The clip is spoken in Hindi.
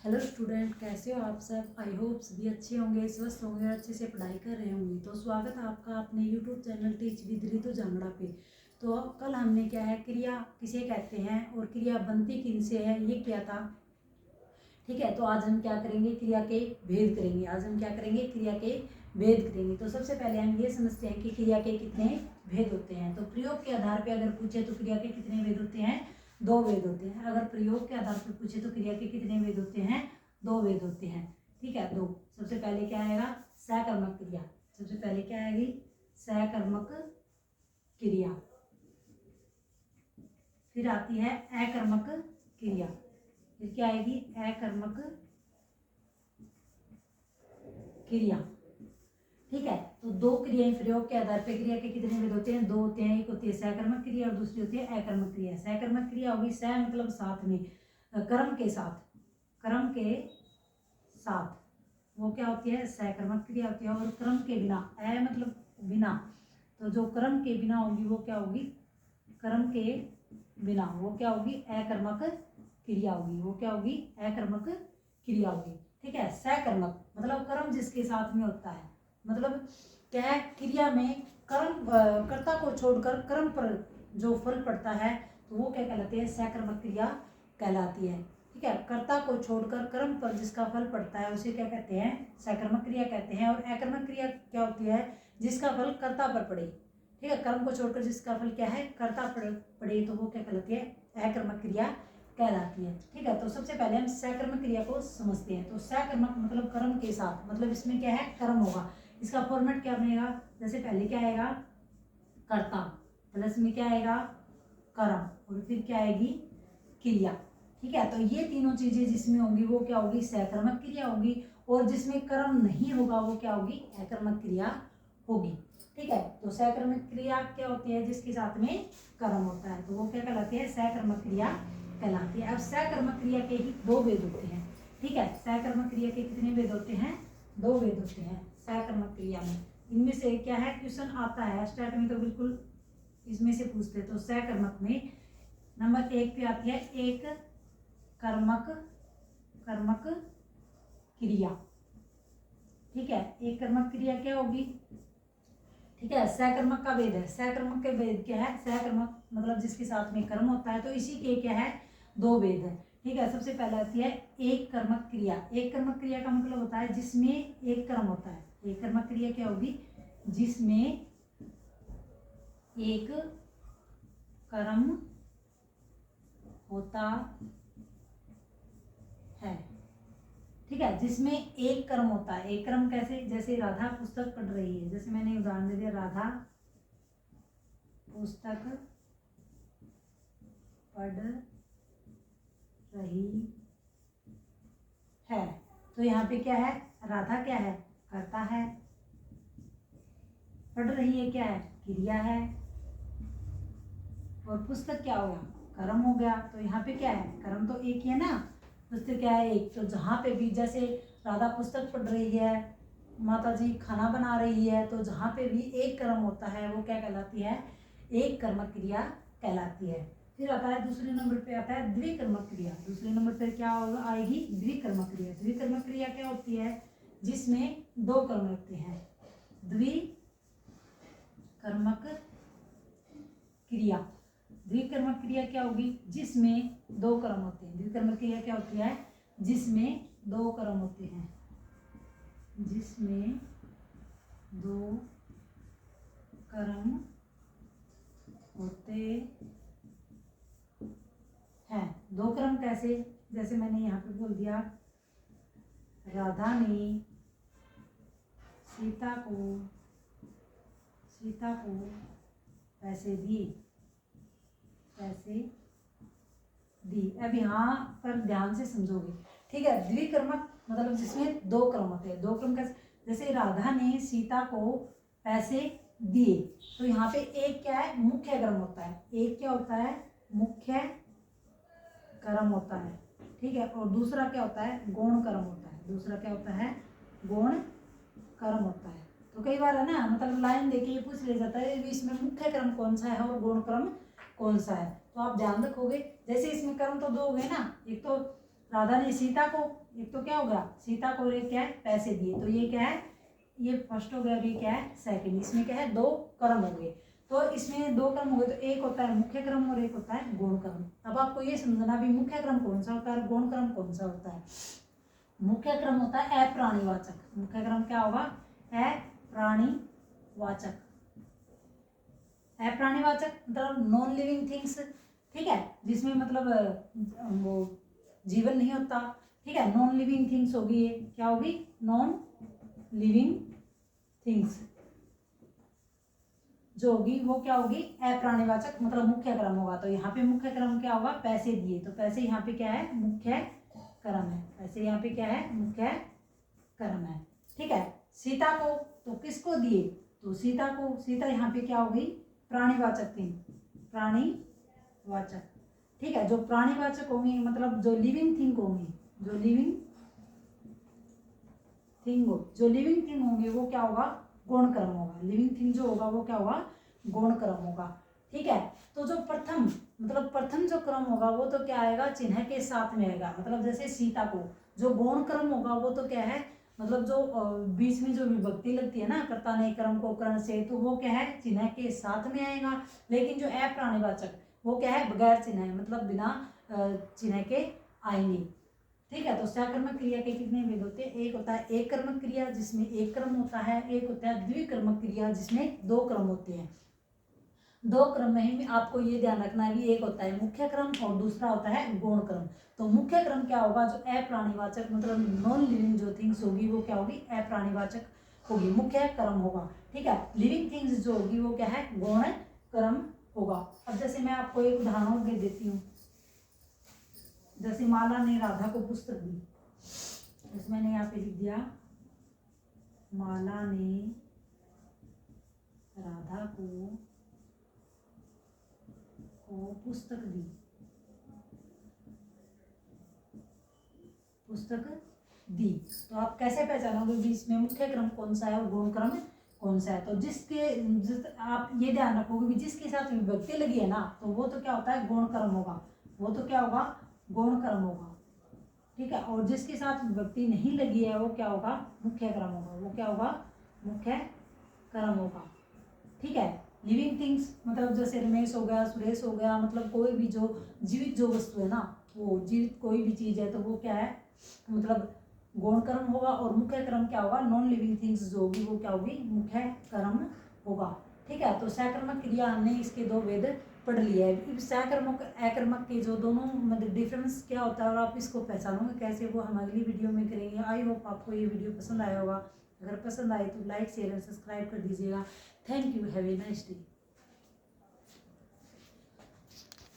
हेलो स्टूडेंट, कैसे हो आप सब। आई होप सभी अच्छे होंगे, स्वस्थ होंगे और अच्छे से पढ़ाई कर रहे होंगे। तो स्वागत है आपका अपने YouTube channel teach with Ritu Jangra पे। तो कल हमने क्या है, क्रिया किसे कहते हैं और क्रिया बनती किन से है, ये किया था। ठीक है, तो आज हम क्या करेंगे, क्रिया के भेद करेंगे। आज हम क्या करेंगे, क्रिया के भेद करेंगे। तो सबसे पहले हम ये समझते हैं कि क्रिया के कितने भेद होते हैं। तो प्रयोग के आधार पर अगर पूछे तो क्रिया के कितने भेद होते हैं, दो वेद होते हैं। अगर प्रयोग के आधार पर पूछे तो क्रिया के कितने वेद होते हैं, दो वेद होते हैं। ठीक है, दो। सबसे पहले क्या आएगा, सकर्मक क्रिया। सबसे पहले क्या आएगी, सकर्मक क्रिया। फिर आती है अकर्मक क्रिया। फिर क्या आएगी, अकर्मक क्रिया। ठीक है, तो दो क्रियाएं प्रयोग के आधार पर क्रिया के कितने वेद होते हैं, दो होते हैं। एक होती है सकर्मक क्रिया और दूसरी होती है अकर्मक क्रिया। सकर्मक क्रिया होगी, स मतलब साथ में, कर्म के साथ, कर्म के साथ वो क्या होती है, सकर्मक क्रिया होती है। और कर्म के बिना, अ मतलब बिना, तो जो कर्म के बिना होगी वो क्या होगी, कर्म के बिना वो क्या होगी, अकर्मक क्रिया होगी। वो क्या होगी, अकर्मक क्रिया होगी। ठीक है, सकर्मक मतलब कर्म जिसके साथ में होता है, मतलब क्या है, क्रिया में कर्म कर्ता को छोड़कर कर्म पर जो फल पड़ता है तो वो क्या कहलाती है, सकर्मक क्रिया कहलाती है। ठीक है, कर्ता को छोड़कर कर्म पर जिसका फल पड़ता है उसे क्या कहते हैं, सकर्मक क्रिया कहते हैं। और अकर्मक क्रिया क्या होती है, जिसका फल कर्ता पर पड़े। ठीक है, कर्म को छोड़कर जिसका फल क्या है, कर्ता पड़े तो वो क्या कहलाती है, अकर्मक क्रिया कहलाती है। ठीक है, तो सबसे पहले हम सकर्मक क्रिया को समझते हैं। तो सकर्मक मतलब कर्म के साथ, मतलब इसमें क्या है, कर्म होगा। इसका फॉर्मेट क्या बनेगा, जैसे पहले क्या आएगा, कर्ता, प्लस में क्या आएगा, कर्म, और फिर क्या आएगी, क्रिया। ठीक है, तो ये तीनों चीजें जिसमें होंगी वो क्या होगी, सकर्मक क्रिया होगी। और जिसमें कर्म नहीं होगा वो क्या होगी, अकर्मक क्रिया होगी। ठीक है, तो सकर्मक क्रिया क्या होती है, जिसके साथ में कर्म होता है तो वो क्या कहलाती है, सकर्मक क्रिया कहलाती है। अब सकर्मक क्रिया के ही दो वेद होते हैं। ठीक है, सकर्मक क्रिया के कितने वेद होते हैं, दो वेद होते हैं सकर्मक क्रिया में। इनमें से क्या है, क्वेश्चन आता है स्टार्ट में तो बिल्कुल इसमें से पूछते हैं। तो सकर्मक में नंबर 1 पे आती है एक कर्मक क्रिया। ठीक है, एक कर्मक क्रिया क्या होगी, ठीक है, सकर्मक का वेद है। सकर्मक के वेद क्या है, सकर्मक मतलब जिसके साथ में कर्म होता है, तो इसी के क्या है, दो वेद है। ठीक है, सबसे पहले आती है एक कर्मक क्रिया। एक कर्मक क्रिया का मतलब होता है जिसमें एक कर्म होता है। एक कर्मक क्रिया क्या होगी, जिसमें एक कर्म होता है। ठीक है, जिसमें एक कर्म होता है। एक कर्म कैसे, जैसे राधा पुस्तक पढ़ रही है, जैसे मैंने उदाहरण दे दिया, राधा पुस्तक पढ़ रही है, तो यहाँ पे क्या है, राधा क्या है, कर्ता है, पढ़ रही है क्या है, क्रिया है, और पुस्तक क्या हो गया, कर्म हो गया। तो यहाँ पे क्या है, कर्म तो एक ही है ना, पुस्तक क्या है, एक। तो जहाँ पे भी, जैसे राधा पुस्तक पढ़ रही है, माता जी खाना बना रही है, तो जहाँ पे भी एक कर्म होता है वो क्या कहलाती है, एक कर्मक क्रिया कहलाती है। फिर आता है दूसरे नंबर पे आता है द्विकर्मक क्रिया। दूसरे नंबर पर क्या होगा, आएगी द्विकर्मक क्रिया। द्विकर्मक क्रिया क्या होती है, जिसमें दो कर्म लगते हैं। द्विकर्मक क्रिया, द्विकर्मक क्रिया क्या होगी, जिसमें दो कर्म होते हैं। द्विकर्मक क्रिया क्या होती है, जिसमें दो कर्म होते हैं, जिसमें दो कर्म होते हैं। दो कर्म कैसे, जैसे मैंने यहाँ पे बोल दिया, राधा ने सीता को पैसे दिए, अब यहाँ पर ध्यान से समझोगे। ठीक है, द्विकर्मक मतलब जिसमें दो कर्म होते हैं। दो कर्म कैसे, जैसे राधा ने सीता को पैसे दिए, तो यहाँ पे एक क्या है, मुख्य कर्म होता है। एक क्या होता है, मुख्य कर्म होता है। ठीक है, और दूसरा क्या होता है, गौण कर्म होता है। दूसरा क्या होता है, गौण कर्म होता है। तो कई बार है ना, मतलब लाइन देके ये पूछ ले जाता है इसमें मुख्य कर्म कौन सा है और गौण कर्म कौन सा है, तो आप ध्यान रखोगे। जैसे इसमें कर्म तो दो हो गए ना, एक तो राधा ने सीता को, एक तो क्या हो गया, सीता को ये क्या है, पैसे दिए, तो ये क्या है, ये फर्स्ट हो गया और ये क्या है, सेकंड। इसमें क्या है, 2 कर्म होंगे। तो इसमें 2 कर्म हो गए, तो एक होता है मुख्य कर्म और एक होता है गौण कर्म। अब आपको ये समझना भी मुख्य कर्म कौन सा होता है और गौण कर्म कौन सा होता है। मुख्य क्रम होता है अप्राणीवाचक। मुख्य क्रम क्या होगा, अप्राणीवाचक। अप्राणीवाचक मतलब नॉन लिविंग थिंग्स, ठीक है, जिसमें मतलब वो जीवन नहीं होता, ठीक है, नॉन लिविंग थिंग्स होगी, ये क्या होगी, नॉन लिविंग थिंग्स जो होगी वो क्या होगी, अप्राणीवाचक, मतलब मुख्य क्रम होगा। तो यहाँ पे मुख्य क्रम क्या होगा, पैसे दिए, तो पैसे यहाँ पे क्या है, मुख्य क्रम है। पैसे यहाँ पे क्या है, मुख्य क्रम है, ठीक है। सीता को तो किसको दिए, तो सीता को, सीता यहाँ पे क्या होगी, प्राणीवाचक थी, प्राणीवाचक, ठीक है। जो प्राणीवाचक होंगी मतलब जो लिविंग थिंग होंगी, जो लिविंग थिंग होंगे वो क्या होगा, गौण कर्म होगा। लिविंग थिंग जो होगा वो क्या होगा, गौण कर्म होगा, ठीक है। तो जो प्रथम जो क्रम होगा वो तो क्या आएगा, चिन्ह के साथ में आएगा। मतलब जैसे सीता को, जो गौण कर्म होगा वो तो क्या है, मतलब जो बीच में जो विभक्ति लगती है ना, कर्ता ने कर्म को करण से, तो वो क्या है, चिन्ह के साथ में आएगा। लेकिन जो अप्राणीवाचक वो क्या है, बगैर चिन्ह है, मतलब बिना चिन्ह के आएंगे, ठीक है। तो सकर्मक क्रिया के कितने भेद होते हैं, एक होता है एक कर्मक क्रिया जिसमें एक क्रम होता है, एक होता है द्विकर्मक क्रिया जिसमें 2 क्रम होते हैं। 2 क्रम में ही आपको ये ध्यान रखना है कि एक होता है मुख्य क्रम और दूसरा होता है गौण क्रम। तो मुख्य क्रम क्या होगा, जो अप्राणीवाचक मतलब नॉन लिविंग जो थिंग्स होगी वो क्या होगी, अप्राणीवाचक होगी, मुख्य क्रम होगा, ठीक है। लिविंग थिंग्स जो होगी वो क्या है, गौण क्रम होगा। अब जैसे मैं आपको एक उदाहरण दे देती हूँ, जैसे माला ने राधा को पुस्तक दी, जैसे मैंने यहाँ पे लिख दिया, माला ने राधा को पुस्तक दी, तो आप कैसे पहचानोगे कि इसमें मुख्य क्रम कौन सा है और गौण क्रम कौन सा है। तो आप ये ध्यान रखोगे कि जिसके साथ विभक्ति लगी है ना, तो वो तो क्या होता है, गौण क्रम होगा, वो तो क्या होगा, गौण क्रम होगा, ठीक है। और जिसके साथ विभक्ति नहीं लगी है वो क्या होगा, मुख्य क्रम होगा, वो क्या होगा, मुख्य क्रम होगा, ठीक है। लिविंग थिंग्स मतलब जैसे रमेश हो गया, सुरेश हो गया, मतलब कोई भी जो जीवित जो वस्तु है ना, वो जीवित कोई भी चीज है तो वो क्या है, मतलब गौण कर्म होगा। और मुख्य कर्म क्या होगा, नॉन लिविंग थिंग्स जो होगी वो क्या होगी, मुख्य कर्म होगा, ठीक है। तो सकर्मक क्रिया हमने इसके 2 वेद पढ़ लिया है। सकर्मक अकर्मक के जो दोनों मतलब डिफरेंस क्या होता है और आप इसको पहचानोगे कैसे, वो हम अगली वीडियो में करेंगे। आई होप आपको ये वीडियो पसंद आया होगा। अगर पसंद आए तो लाइक शेयर एंड सब्सक्राइब कर दीजिएगा। Thank you, have a nice day.